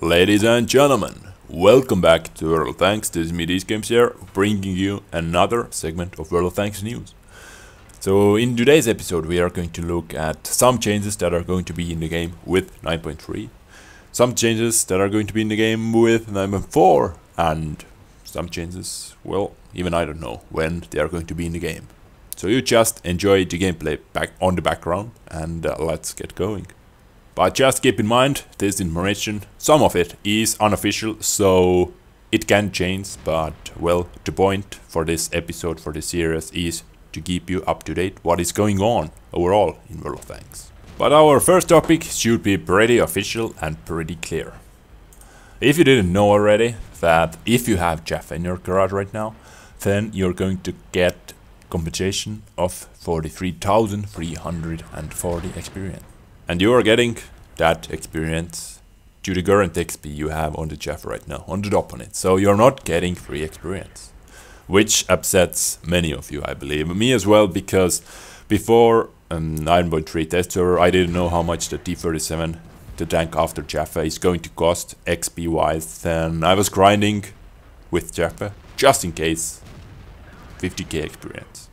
Ladies and gentlemen, welcome back to World of Tanks. This is me, Games here, bringing you another segment of World of Tanks news. So in today's episode we are going to look at some changes that are going to be in the game with 9.3, some changes that are going to be in the game with 9.4, and some changes, well, even I don't know when they are going to be in the game. So you just enjoy the gameplay back on the background and let's get going. But just keep in mind, this information, some of it is unofficial, so it can change, but well, the point for this episode, for this series, is to keep you up to date what is going on overall in World of Tanks. But our first topic should be pretty official and pretty clear. If you didn't know already, that if you have U.S.A in your garage right now, then you're going to get compensation of 43,340 experience. And you are getting that experience to the current XP you have on the U.S.A right now, on the opponent. So you're not getting free experience, which upsets many of you, I believe. Me as well, because before 9.3 test server, I didn't know how much the T-37, the tank after U.S.A, is going to cost XP wise. Then I was grinding with U.S.A just in case 50k experience.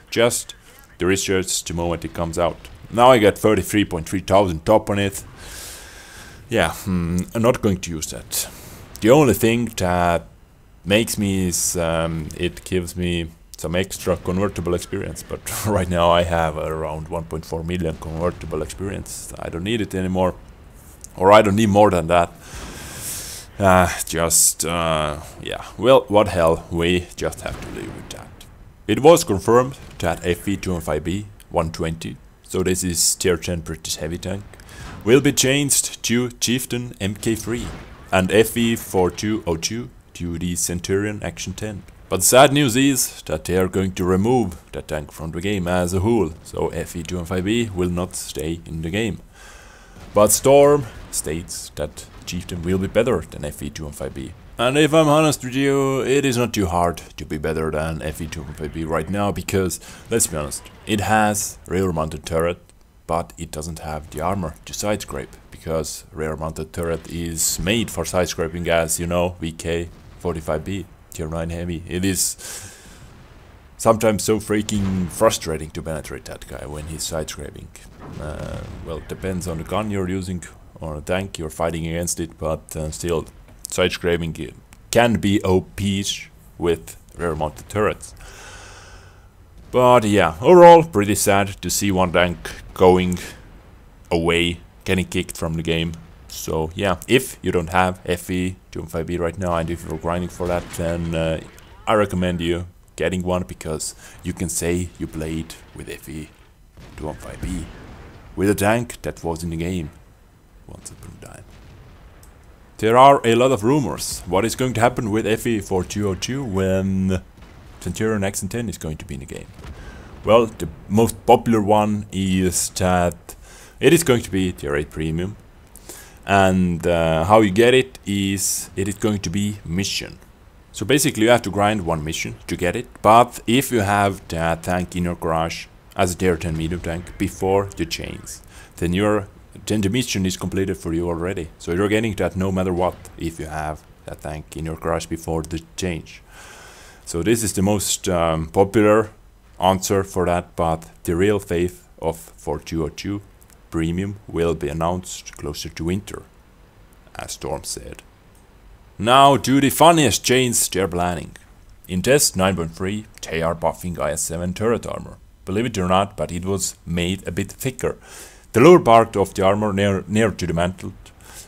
Just the research the moment it comes out. Now I get 33.3 thousand top on it. Yeah, I'm not going to use that. The only thing that makes me is it gives me some extra convertible experience, but right now I have around 1.4 million convertible experience. I don't need it anymore, or I don't need more than that. Yeah, well, what hell, we just have to live with that. It was confirmed that FV215b 120, so this is tier 10 British heavy tank, will be changed to Chieftain Mk3 and FV4202 to the Centurion Action 10. But the sad news is that they are going to remove that tank from the game as a whole, so FV215b will not stay in the game. But Storm states that Chieftain will be better than FV215b. And if I'm honest with you, it is not too hard to be better than FV215b right now, because, let's be honest, it has rear mounted turret, but it doesn't have the armor to side scrape, because rear mounted turret is made for side scraping, as you know, VK45B, tier 9 heavy. It is sometimes so freaking frustrating to penetrate that guy when he's side scraping. Well, it depends on the gun you're using or a tank you're fighting against it, but still, side scraping can be OP-ish with rear mounted turrets. But yeah, overall pretty sad to see one tank going away, getting kicked from the game. So yeah, if you don't have FV215b right now and if you're grinding for that, then I recommend you getting one, because you can say you played with FV215b, with a tank that was in the game once upon a time. There are a lot of rumors what is going to happen with FV4202 when Centurion Action 10 is going to be in the game. Well, the most popular one is that it is going to be tier 8 premium, and how you get it is going to be mission. So basically you have to grind one mission to get it, but if you have that tank in your garage as a tier 10 medium tank before the chains, then the mission is completed for you already. So you're getting that no matter what, if you have that tank in your garage before the change. So this is the most popular answer for that, but the real fate of 4202 premium will be announced closer to winter, as Storm said. Now to the funniest change they're planning. In test 9.3 they are buffing IS-7 turret armor. Believe it or not, but it was made a bit thicker. The lower part of the armor near to the mantle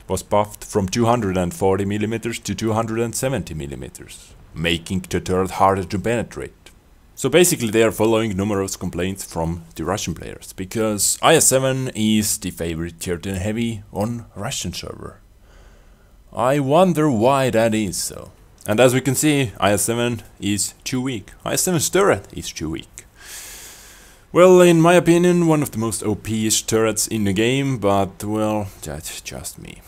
was buffed from 240mm to 270mm, making the turret harder to penetrate. So basically they are following numerous complaints from the Russian players, because IS-7 is the favorite tier 10 heavy on Russian server. I wonder why that is so. And as we can see, IS-7 is too weak. IS-7's turret is too weak. Well, in my opinion, one of the most OP-ish turrets in the game, but well, that's just me.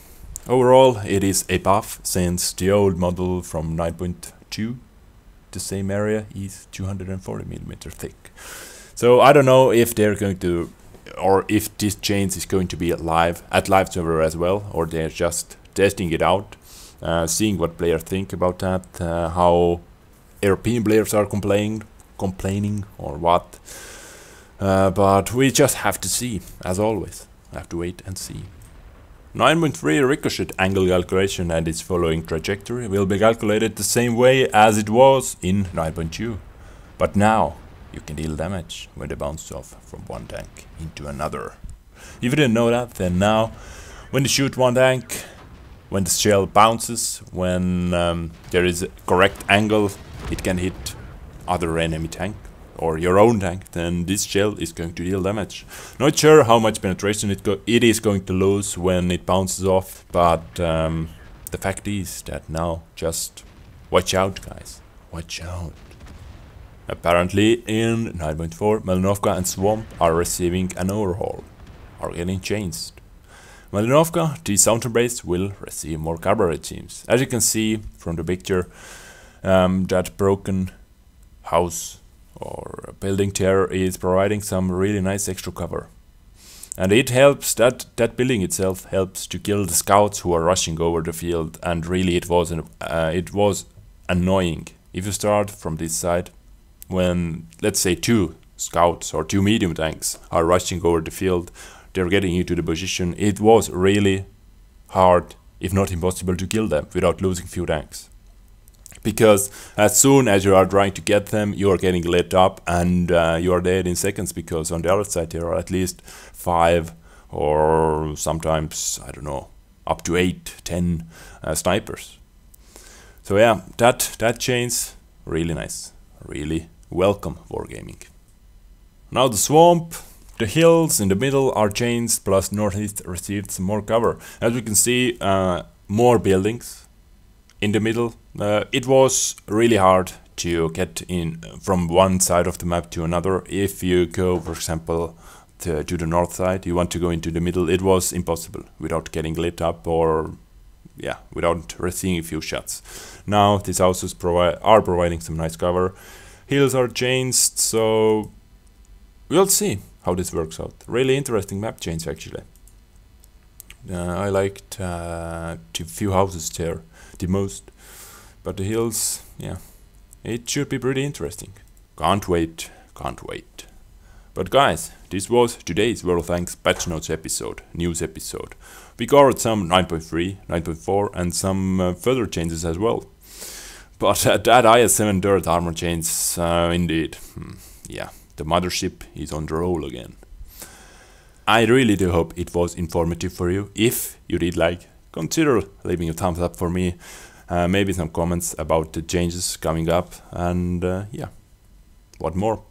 Overall, it is a buff, since the old model from 9.2, the same area, is 240mm thick. So I don't know if they're going to or if this change is going to be at live server as well, or they're just testing it out, seeing what players think about that, how European players are complaining or what. But we just have to see, as always. Have to wait and see. 9.3 ricochet angle calculation and its following trajectory will be calculated the same way as it was in 9.2. But now you can deal damage when they bounce off from one tank into another. If you didn't know that, then now when you shoot one tank, when the shell bounces, when there is a correct angle, it can hit other enemy tank or your own tank, then this shell is going to deal damage. Not sure how much penetration it is going to lose when it bounces off, but the fact is that now just watch out, guys. Watch out. Apparently in 9.4, Malinovka and Swamp are receiving an overhaul, are getting changed. Malinovka, the southern base, will receive more cover, it seems. As you can see from the picture, that broken house or building there is providing some really nice extra cover. And it helps, that building itself helps to kill the scouts who are rushing over the field, and really it was annoying. If you start from this side, when let's say 2 scouts or 2 medium tanks are rushing over the field, they're getting into the position, it was really hard, if not impossible, to kill them without losing few tanks. Because as soon as you are trying to get them, you are getting lit up and you are dead in seconds, because on the other side there are at least 5 or sometimes, I don't know, up to 8, 10 snipers. So yeah, that change, really nice, really welcome wargaming. Now the swamp, the hills in the middle are changed, plus northeast received some more cover. As we can see, more buildings in the middle. It was really hard to get in from one side of the map to another. If you go, for example, to the north side, you want to go into the middle, it was impossible without getting lit up or yeah, without receiving a few shots. Now these houses are providing some nice cover. Hills are changed, so we'll see how this works out. Really interesting map change, actually. I liked the few houses there the most, but the hills, yeah, it should be pretty interesting. Can't wait, can't wait. But guys, this was today's World of Tanks patch notes episode, news episode. We covered some 9.3, 9.4 and some further changes as well. But that IS-7 dirt armor change, indeed, yeah, the mothership is on the roll again. I really do hope it was informative for you. If you did like, consider leaving a thumbs up for me, maybe some comments about the changes coming up, and yeah, what more.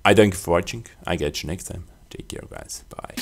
I thank you for watching, I catch you next time. Take care, guys, bye.